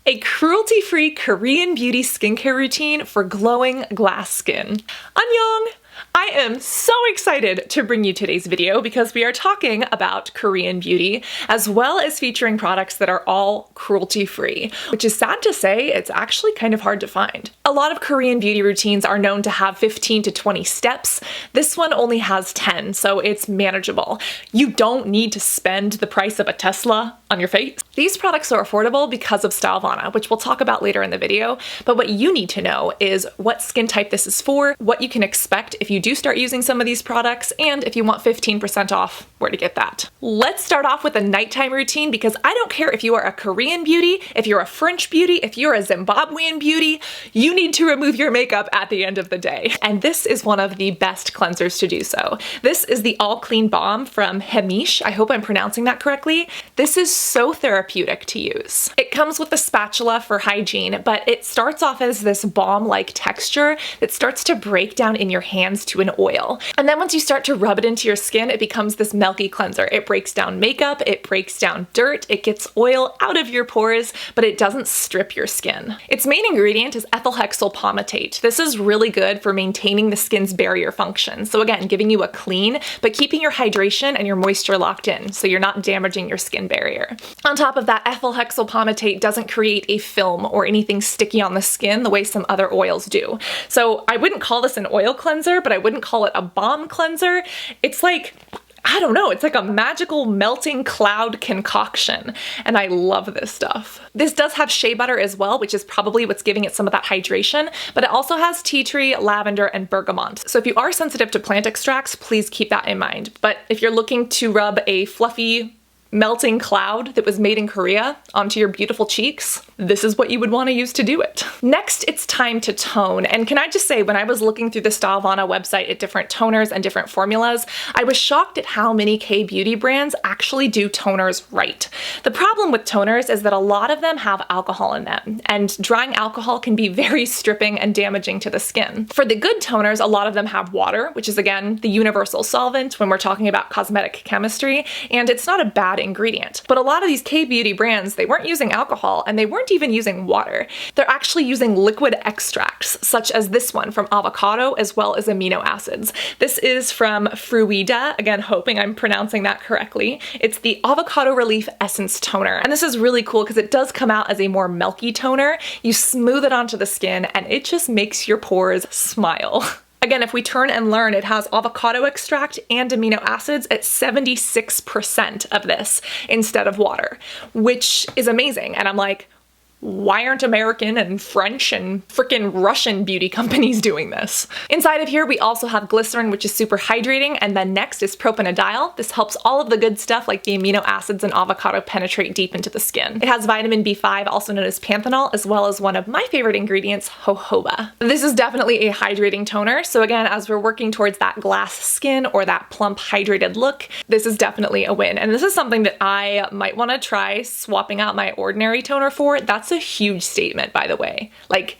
a cruelty-free Korean beauty skincare routine for glowing glass skin. Annyeong! I am so excited to bring you today's video because we are talking about Korean beauty as well as featuring products that are all cruelty-free, which is sad to say, it's actually kind of hard to find. A lot of Korean beauty routines are known to have 15 to 20 steps. This one only has 10, so it's manageable. You don't need to spend the price of a Tesla on your face. These products are affordable because of Stylovana, which we'll talk about later in the video, but what you need to know is what skin type this is for, what you can expect if you do start using some of these products, and if you want 15% off, where to get that. Let's start off with a nighttime routine because I don't care if you are a Korean beauty, if you're a French beauty, if you're a Zimbabwean beauty, you need to remove your makeup at the end of the day. And this is one of the best cleansers to do so. This is the All Clean Balm from heimish. I hope I'm pronouncing that correctly. This is so therapeutic to use. It comes with a spatula for hygiene, but it starts off as this balm-like texture that starts to break down in your hands to an oil. And then once you start to rub it into your skin, it becomes this milky cleanser. It breaks down makeup, it breaks down dirt, it gets oil out of your pores, but it doesn't strip your skin. Its main ingredient is ethyl hexyl palmitate. This is really good for maintaining the skin's barrier function. So again, giving you a clean, but keeping your hydration and your moisture locked in, so you're not damaging your skin barrier. On top of that, ethyl hexyl palmitate doesn't create a film or anything sticky on the skin the way some other oils do. So I wouldn't call this an oil cleanser, but I wouldn't call it a balm cleanser. It's like, I don't know, it's like a magical melting cloud concoction, and I love this stuff. This does have shea butter as well, which is probably what's giving it some of that hydration, but it also has tea tree, lavender, and bergamot. So if you are sensitive to plant extracts, please keep that in mind. But if you're looking to rub a fluffy, melting cloud that was made in Korea onto your beautiful cheeks, this is what you would want to use to do it. Next, it's time to tone. And can I just say, when I was looking through the Stylovana website at different toners and different formulas, I was shocked at how many K-beauty brands actually do toners right. The problem with toners is that a lot of them have alcohol in them, and drying alcohol can be very stripping and damaging to the skin. For the good toners, a lot of them have water, which is again the universal solvent when we're talking about cosmetic chemistry, and it's not a bad ingredient. But a lot of these K-beauty brands, they weren't using alcohol and they weren't even using water. They're actually using liquid extracts, such as this one from Avocado, as well as amino acids. This is from FRUDIA, again, hoping I'm pronouncing that correctly. It's the Avocado Relief Essence Toner. And this is really cool because it does come out as a more milky toner. You smooth it onto the skin and it just makes your pores smile. Again, if we turn and learn, it has avocado extract and amino acids at 76% of this instead of water, which is amazing. And I'm like, why aren't American and French and frickin' Russian beauty companies doing this? Inside of here, we also have glycerin, which is super hydrating, and then next is propanediol. This helps all of the good stuff like the amino acids in avocado penetrate deep into the skin. It has vitamin B5, also known as panthenol, as well as one of my favorite ingredients, jojoba. This is definitely a hydrating toner, so again, as we're working towards that glass skin or that plump hydrated look, this is definitely a win. And this is something that I might want to try swapping out my ordinary toner for. That's a huge statement, by the way. Like,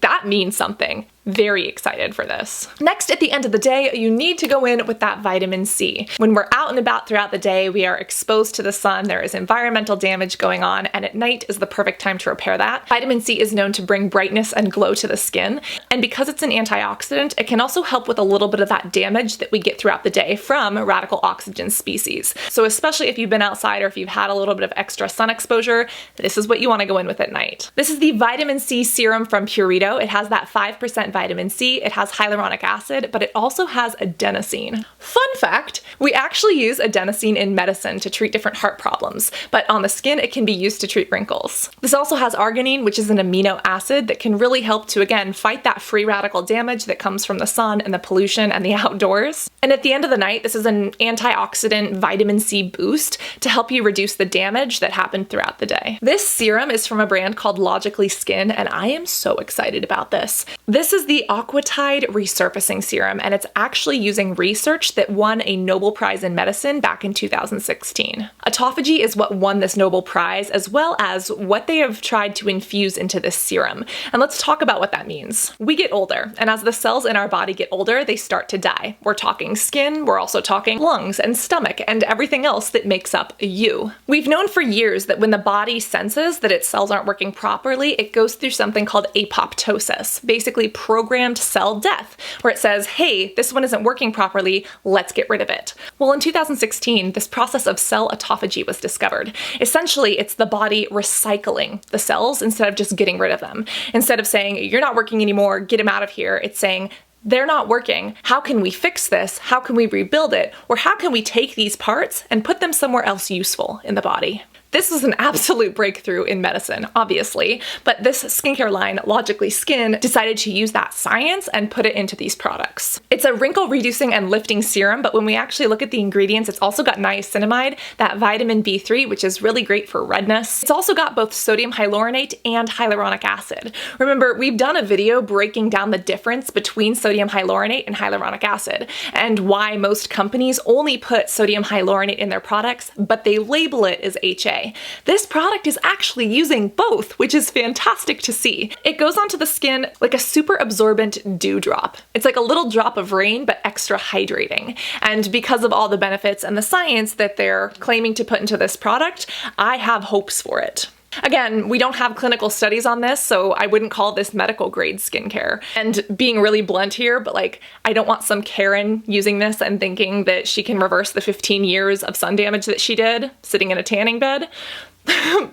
that means something. Very excited for this. Next, at the end of the day, you need to go in with that vitamin C. When we're out and about throughout the day, we are exposed to the sun, there is environmental damage going on, and at night is the perfect time to repair that. Vitamin C is known to bring brightness and glow to the skin, and because it's an antioxidant, it can also help with a little bit of that damage that we get throughout the day from radical oxygen species. So especially if you've been outside or if you've had a little bit of extra sun exposure, this is what you want to go in with at night. This is the Vitamin C Serum from Purito. It has that 5% vitamin C, it has hyaluronic acid, but it also has adenosine. Fun fact, we actually use adenosine in medicine to treat different heart problems, but on the skin it can be used to treat wrinkles. This also has arginine, which is an amino acid that can really help to, again, fight that free radical damage that comes from the sun and the pollution and the outdoors. And at the end of the night, this is an antioxidant vitamin C boost to help you reduce the damage that happened throughout the day. This serum is from a brand called Logically Skin, and I am so excited about this. This is is the Aquatide Resurfacing Serum, and it's actually using research that won a Nobel Prize in Medicine back in 2016. Autophagy is what won this Nobel Prize, as well as what they have tried to infuse into this serum. And let's talk about what that means. We get older, and as the cells in our body get older, they start to die. We're talking skin, we're also talking lungs and stomach, and everything else that makes up you. We've known for years that when the body senses that its cells aren't working properly, it goes through something called apoptosis, basically programmed cell death, where it says, hey, this one isn't working properly, let's get rid of it. Well, in 2016, this process of cell autophagy was discovered. Essentially, it's the body recycling the cells instead of just getting rid of them. Instead of saying, you're not working anymore, get them out of here, it's saying, they're not working. How can we fix this? How can we rebuild it? Or how can we take these parts and put them somewhere else useful in the body? This is an absolute breakthrough in medicine, obviously, but this skincare line, Logically Skin, decided to use that science and put it into these products. It's a wrinkle reducing and lifting serum, but when we actually look at the ingredients, it's also got niacinamide, that vitamin B3, which is really great for redness. It's also got both sodium hyaluronate and hyaluronic acid. Remember, we've done a video breaking down the difference between sodium hyaluronate and hyaluronic acid, and why most companies only put sodium hyaluronate in their products, but they label it as HA. This product is actually using both, which is fantastic to see. It goes onto the skin like a super absorbent dewdrop. It's like a little drop of rain, but extra hydrating. And because of all the benefits and the science that they're claiming to put into this product, I have hopes for it. Again, we don't have clinical studies on this, so I wouldn't call this medical grade skincare. And being really blunt here, but like, I don't want some Karen using this and thinking that she can reverse the 15 years of sun damage that she did sitting in a tanning bed.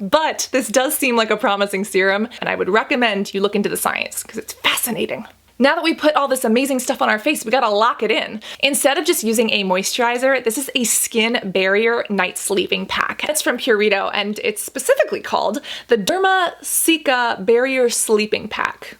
But this does seem like a promising serum, and I would recommend you look into the science because it's fascinating. Now that we put all this amazing stuff on our face, we gotta lock it in. Instead of just using a moisturizer, this is a skin barrier night sleeping pack. It's from Purito, and it's specifically called the Cica Barrier Sleeping Pack.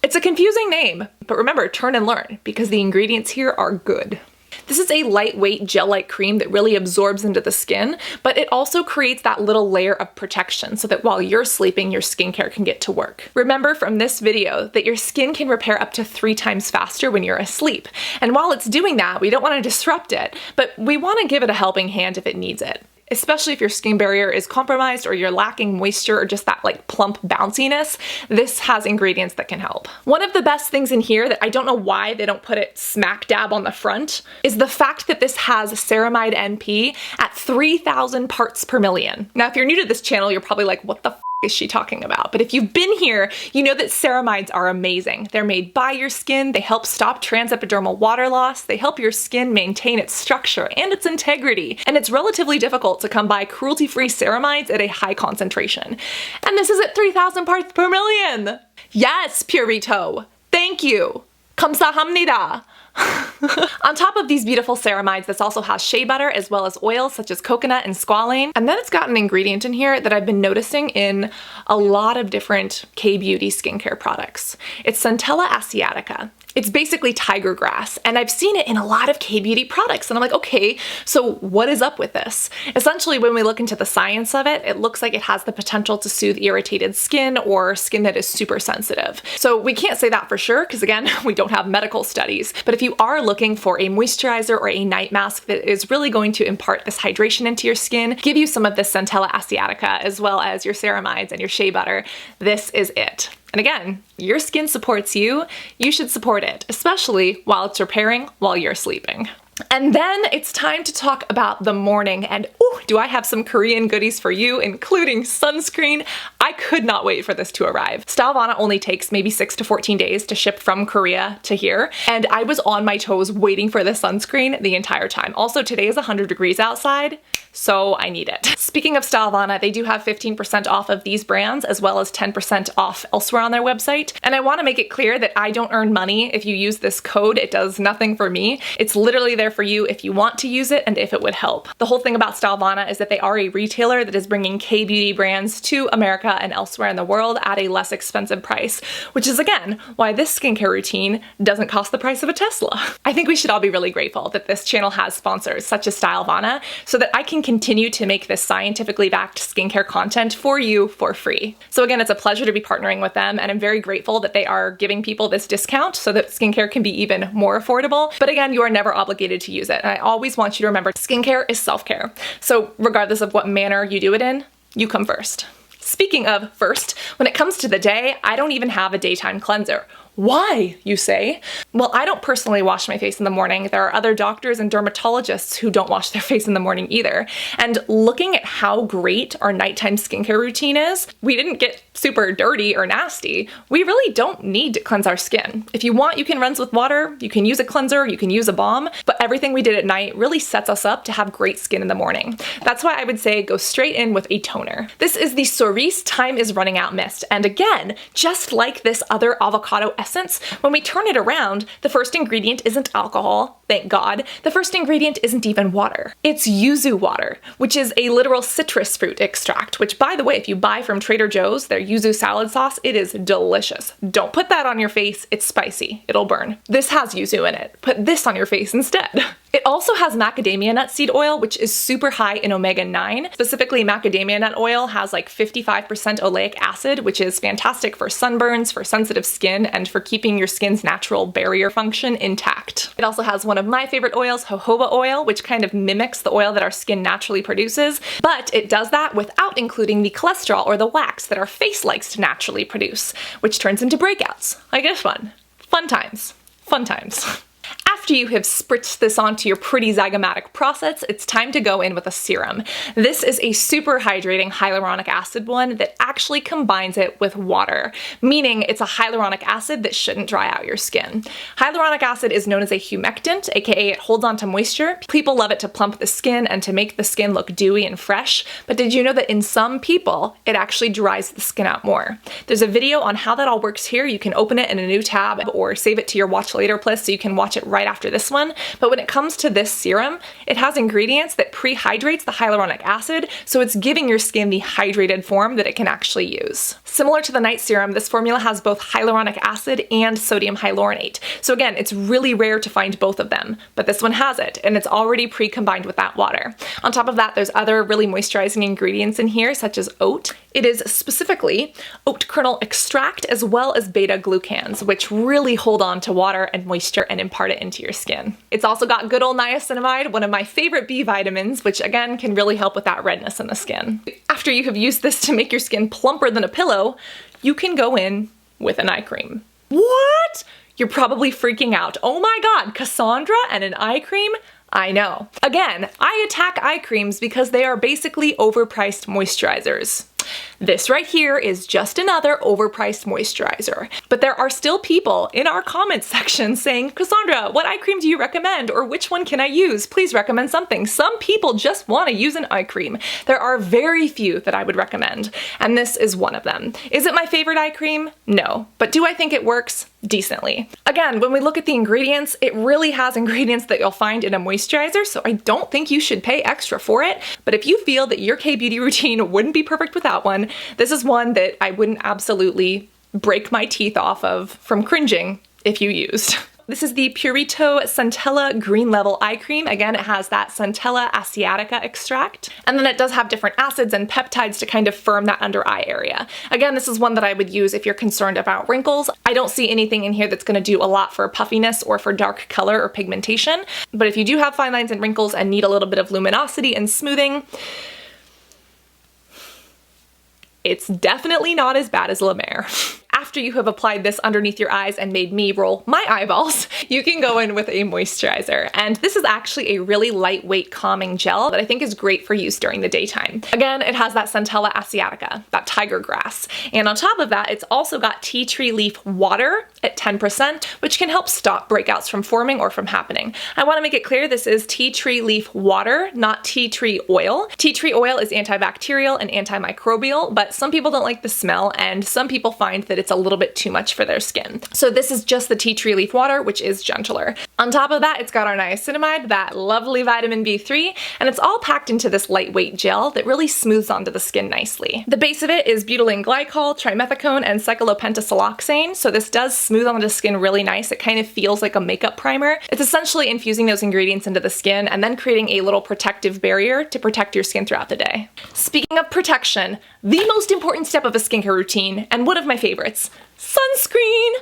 It's a confusing name, but remember, turn and learn, because the ingredients here are good. This is a lightweight gel-like cream that really absorbs into the skin, but it also creates that little layer of protection so that while you're sleeping, your skincare can get to work. Remember from this video that your skin can repair up to 3 times faster when you're asleep. And while it's doing that, we don't want to disrupt it, but we want to give it a helping hand if it needs it. Especially if your skin barrier is compromised or you're lacking moisture or just that like plump bounciness, this has ingredients that can help. One of the best things in here that I don't know why they don't put it smack dab on the front is the fact that this has ceramide NP at 3,000 parts per million. Now, if you're new to this channel, you're probably like, what the f is she talking about? But if you've been here, you know that ceramides are amazing. They're made by your skin, they help stop transepidermal water loss, they help your skin maintain its structure and its integrity, and it's relatively difficult to come by cruelty-free ceramides at a high concentration. And this is at 3,000 parts per million! Yes, Purito! Thank you! 감사합니다! On top of these beautiful ceramides, this also has shea butter as well as oils such as coconut and squalane. And then it's got an ingredient in here that I've been noticing in a lot of different K-beauty skincare products. It's Centella asiatica. It's basically tiger grass, and I've seen it in a lot of K-beauty products, and I'm like, okay, so what is up with this? Essentially, when we look into the science of it, it looks like it has the potential to soothe irritated skin or skin that is super sensitive. So we can't say that for sure, because again, we don't have medical studies, but if you are looking for a moisturizer or a night mask that is really going to impart this hydration into your skin, give you some of this Centella asiatica, as well as your ceramides and your shea butter, this is it. And again, your skin supports you, you should support it, especially while it's repairing while you're sleeping. And then it's time to talk about the morning, and ooh, do I have some Korean goodies for you, including sunscreen. I could not wait for this to arrive. Stylovana only takes maybe 6 to 14 days to ship from Korea to here, and I was on my toes waiting for this sunscreen the entire time. Also, today is 100 degrees outside, so I need it. Speaking of Stylovana, they do have 15% off of these brands as well as 10% off elsewhere on their website. And I want to make it clear that I don't earn money if you use this code. It does nothing for me. It's literally their there for you if you want to use it and if it would help. The whole thing about Stylevana is that they are a retailer that is bringing K-beauty brands to America and elsewhere in the world at a less expensive price, which is again why this skincare routine doesn't cost the price of a Tesla. I think we should all be really grateful that this channel has sponsors such as Stylevana so that I can continue to make this scientifically backed skincare content for you for free. So again, it's a pleasure to be partnering with them, and I'm very grateful that they are giving people this discount so that skincare can be even more affordable. But again, you are never obligated to use it. And I always want you to remember skincare is self-care. So regardless of what manner you do it in, you come first. Speaking of first, when it comes to the day, I don't even have a daytime cleanser. Why, you say? Well, I don't personally wash my face in the morning. There are other doctors and dermatologists who don't wash their face in the morning either. And looking at how great our nighttime skincare routine is, we didn't get super dirty or nasty. We really don't need to cleanse our skin. If you want, you can rinse with water, you can use a cleanser, you can use a balm, but everything we did at night really sets us up to have great skin in the morning. That's why I would say go straight in with a toner. This is the Sioris Time is Running Out Mist. And again, just like this other avocado essence, when we turn it around, the first ingredient isn't alcohol, thank God. The first ingredient isn't even water. It's yuzu water, which is a literal citrus fruit extract, which by the way, if you buy from Trader Joe's, their yuzu salad sauce, it is delicious. Don't put that on your face, it's spicy, it'll burn. This has yuzu in it. Put this on your face instead. It also has macadamia nut seed oil, which is super high in omega-9. Specifically, macadamia nut oil has like 55% oleic acid, which is fantastic for sunburns, for sensitive skin, and for keeping your skin's natural barrier function intact. It also has one of my favorite oils, jojoba oil, which kind of mimics the oil that our skin naturally produces, but it does that without including the cholesterol or the wax that our face likes to naturally produce, which turns into breakouts. Like this one. Fun times. Fun times. After you have spritzed this onto your pretty zygomatic process, it's time to go in with a serum. This is a super hydrating hyaluronic acid one that actually combines it with water, meaning it's a hyaluronic acid that shouldn't dry out your skin. Hyaluronic acid is known as a humectant, aka it holds onto moisture. People love it to plump the skin and to make the skin look dewy and fresh, but did you know that in some people, it actually dries the skin out more? There's a video on how that all works here. You can open it in a new tab or save it to your watch later list so you can watch it right after this one. But when it comes to this serum, it has ingredients that pre-hydrates the hyaluronic acid, so it's giving your skin the hydrated form that it can actually use. Similar to the night serum, this formula has both hyaluronic acid and sodium hyaluronate. So again, it's really rare to find both of them, but this one has it, and it's already pre-combined with that water. On top of that, there's other really moisturizing ingredients in here, such as oat. It is specifically oat kernel extract as well as beta-glucans, which really hold on to water and moisture and impart it into your skin. It's also got good old niacinamide, one of my favorite B vitamins, which again can really help with that redness in the skin. After you have used this to make your skin plumper than a pillow, you can go in with an eye cream. What? You're probably freaking out. Oh my God, Cassandra and an eye cream? I know. Again, I attack eye creams because they are basically overpriced moisturizers. This right here is just another overpriced moisturizer. But there are still people in our comments section saying, Cassandra, what eye cream do you recommend? Or which one can I use? Please recommend something. Some people just want to use an eye cream. There are very few that I would recommend, and this is one of them. Is it my favorite eye cream? No. But do I think it works? Decently. Again, when we look at the ingredients, it really has ingredients that you'll find in a moisturizer, so I don't think you should pay extra for it. But if you feel that your K-beauty routine wouldn't be perfect without one, this is one that I wouldn't absolutely break my teeth off of from cringing if you used. This is the Purito Centella Green Level Eye Cream. Again, it has that Centella asiatica extract. And then it does have different acids and peptides to kind of firm that under eye area. Again, this is one that I would use if you're concerned about wrinkles. I don't see anything in here that's gonna do a lot for puffiness or for dark color or pigmentation. But if you do have fine lines and wrinkles and need a little bit of luminosity and smoothing, it's definitely not as bad as La Mer. After you have applied this underneath your eyes and made me roll my eyeballs, you can go in with a moisturizer. And this is actually a really lightweight calming gel that I think is great for use during the daytime. Again, it has that Centella asiatica, that tiger grass. And on top of that, it's also got tea tree leaf water at 10%, which can help stop breakouts from forming or from happening. I want to make it clear this is tea tree leaf water, not tea tree oil. Tea tree oil is antibacterial and antimicrobial, but some people don't like the smell and some people find that it's a little bit too much for their skin. So this is just the tea tree leaf water, which is gentler. On top of that, it's got our niacinamide, that lovely vitamin B3, and it's all packed into this lightweight gel that really smooths onto the skin nicely. The base of it is butylene glycol, trimethicone, and cyclopentasiloxane, so this does smooth onto the skin really nice. It kind of feels like a makeup primer. It's essentially infusing those ingredients into the skin and then creating a little protective barrier to protect your skin throughout the day. Speaking of protection, the most important step of a skincare routine, and one of my favorites, sunscreen!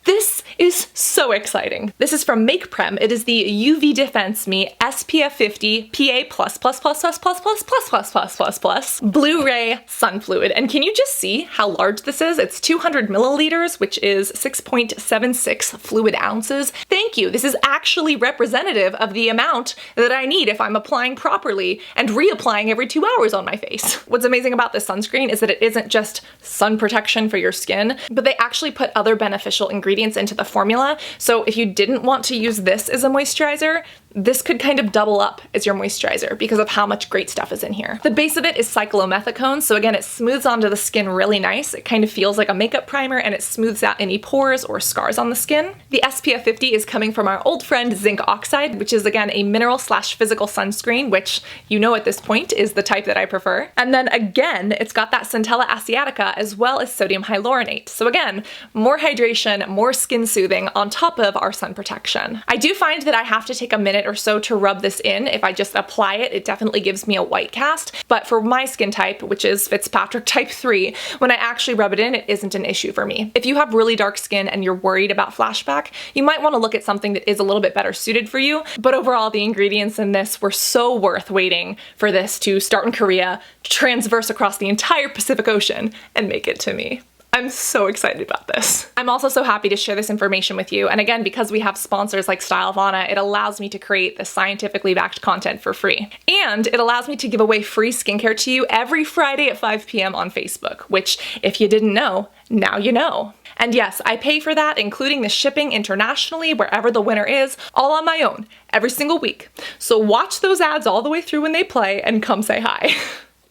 This is so exciting. This is from Make Prem. It is the UV Defense Me SPF 50 PA++++++++++ Blu-ray Sun Fluid. And can you just see how large this is? It's 200 milliliters, which is 6.76 fluid ounces. Thank you. This is actually representative of the amount that I need if I'm applying properly and reapplying every 2 hours on my face. What's amazing about this sunscreen is that it isn't just sun protection for your skin, but they actually put other beneficial ingredients into the formula. So if you didn't want to use this as a moisturizer, this could kind of double up as your moisturizer because of how much great stuff is in here. The base of it is cyclomethicone, so again, it smooths onto the skin really nice. It kind of feels like a makeup primer and it smooths out any pores or scars on the skin. The SPF 50 is coming from our old friend zinc oxide, which is again a mineral/physical sunscreen, which you know at this point is the type that I prefer. And then again, it's got that Centella asiatica as well as sodium hyaluronate. So again, more hydration, more skin soothing on top of our sun protection. I do find that I have to take a minute or so to rub this in. If I just apply it, it definitely gives me a white cast. But for my skin type, which is Fitzpatrick type 3, when I actually rub it in, it isn't an issue for me. If you have really dark skin and you're worried about flashback, you might want to look at something that is a little bit better suited for you. But overall, the ingredients in this were so worth waiting for this to start in Korea, transverse across the entire Pacific Ocean, and make it to me. I'm so excited about this. I'm also so happy to share this information with you. And again, because we have sponsors like Stylevanna, it allows me to create this scientifically backed content for free. And it allows me to give away free skincare to you every Friday at 5 p.m. on Facebook, which if you didn't know, now you know. And yes, I pay for that, including the shipping internationally, wherever the winner is, all on my own, every single week. So watch those ads all the way through when they play and come say hi.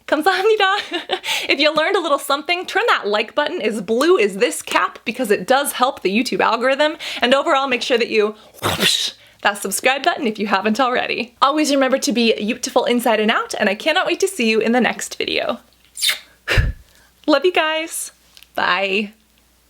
감사합니다. If you learned a little something, turn that like button as blue as this cap because it does help the YouTube algorithm, and overall make sure that you whoosh that subscribe button if you haven't already. Always remember to be beautiful inside and out, and I cannot wait to see you in the next video. Love you guys. Bye.